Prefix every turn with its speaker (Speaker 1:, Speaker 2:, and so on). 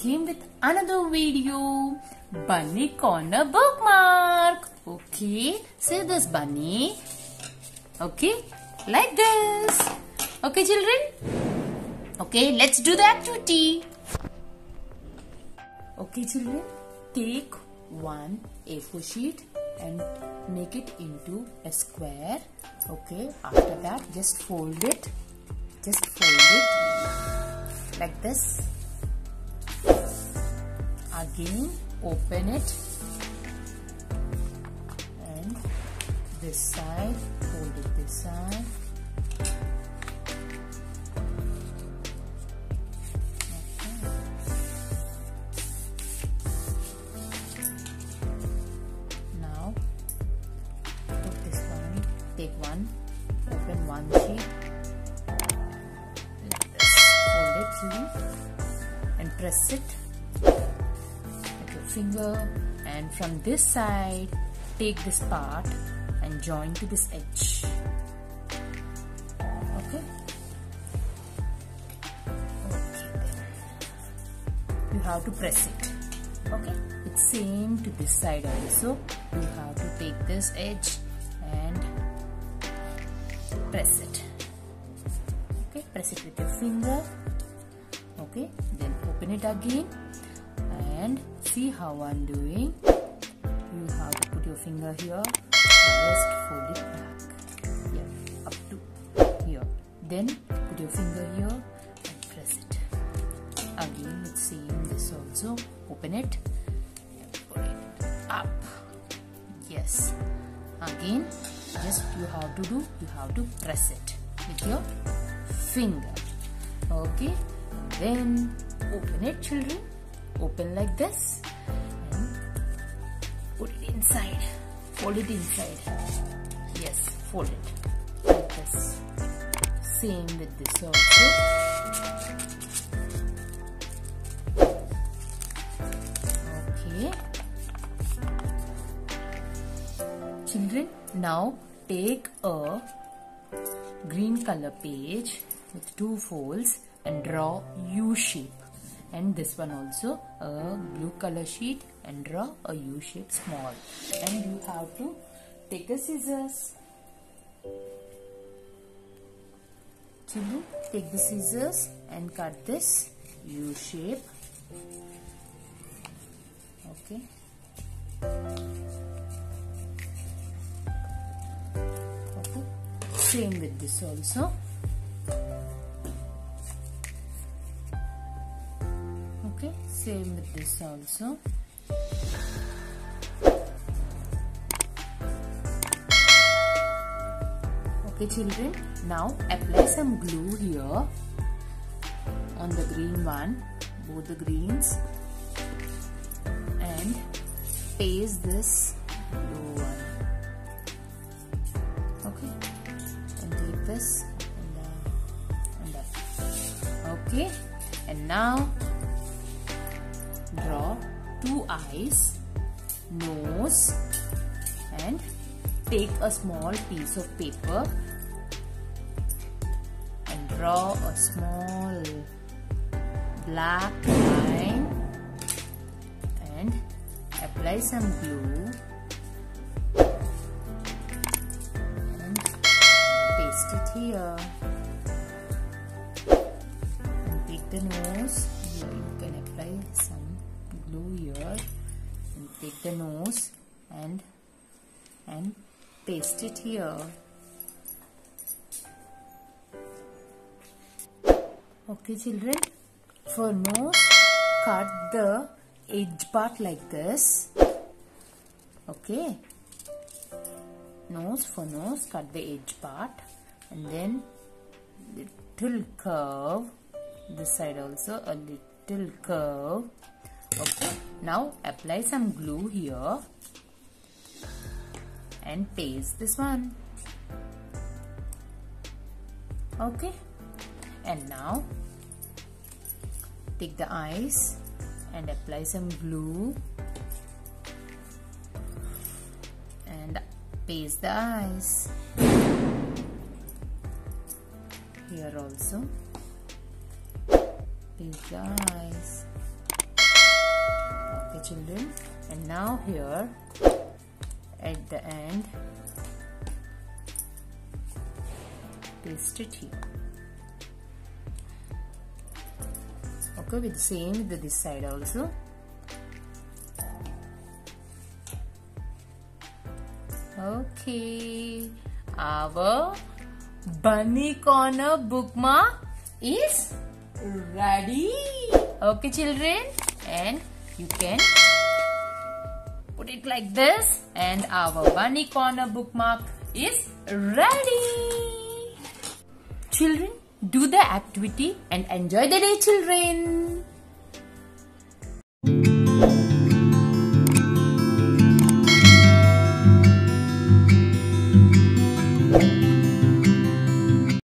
Speaker 1: came with another video, Bunny Corner Bookmark. Okay, see this bunny. Okay, like this. Okay, children. Okay, let's do the activity. Okay, children, take one A4 sheet and make it into a square. Okay, after that, just fold it. Just fold it like this. Again, open it, and this side, fold it this side. Now, put this one, take one, open one sheet, like this, hold it and press it. Finger, and from this side take this part and join to this edge. Okay, you have to press it. Okay, it's same to this side also. You have to take this edge and press it. Okay, press it with your finger. Okay, then open it again and see how I'm doing. You have to put your finger here, just fold it back, here, up to here. Then put your finger here and press it. Again, it's same this also. Open it and put it up. Yes. Again, just you have to press it with your finger. Okay. Then open it, children. Open like this and put it inside. Fold it inside. Yes, fold it like this. Same with this also. Okay. Children, now take a green color page with two folds and draw U shape. And this one also a blue color sheet and draw a U shape small. And you have to take a scissors. Children, take the scissors and cut this U shape. Okay. Okay. Same with this also. Okay, same with this also. Okay, children, now apply some glue here on the green one, both the greens, and paste this blue one. Okay, and take this and that. Okay, and now draw two eyes, nose, and take a small piece of paper and draw a small black line and apply some glue and paste it here. And take the nose. Here you can apply some glue here and take the nose and paste it here. Okay, children, for nose, cut the edge part like this. Okay, for nose, cut the edge part and then little curve. This side also a little curve. Okay, now apply some glue here and paste this one. Okay, and now take the eyes and apply some glue and paste the eyes. Here also paste the eyes. Okay children, and now here at the end paste it here. Okay, with the same with this side also. Okay, our bunny corner bookmark is ready. Okay children, and you can put it like this, and our bunny corner bookmark is ready. Children, do the activity and enjoy the day children.